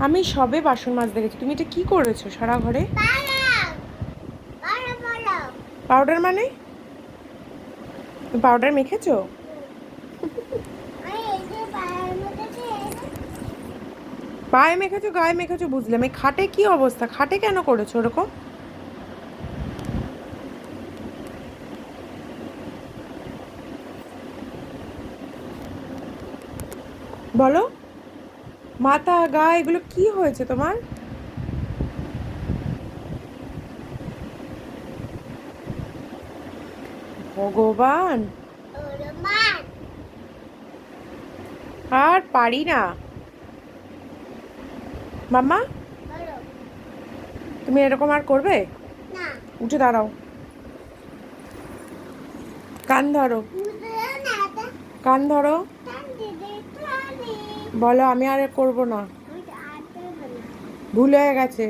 আমি সবে বাসন মাজতে গেছি। তুমি এটা কি করেছো সারা ঘরে? পাউডার মানে? পাউডার মেখেছো? পায়ে মেখেছো, গায়ে মেখেছো বুঝলাম। এই খাটে কি অবস্থা? খাটে কেন করেছো ওরকম? বলো, মাথা গা এগুলো কি হয়েছে তোমার? ভগবান, আর পারি না। মাম্মা, তুমি এরকম আর করবে? উঠে দাঁড়াও, কান ধরো, কান ধরো, বলো আমি আর করবো না, ভুল হয়ে গেছে।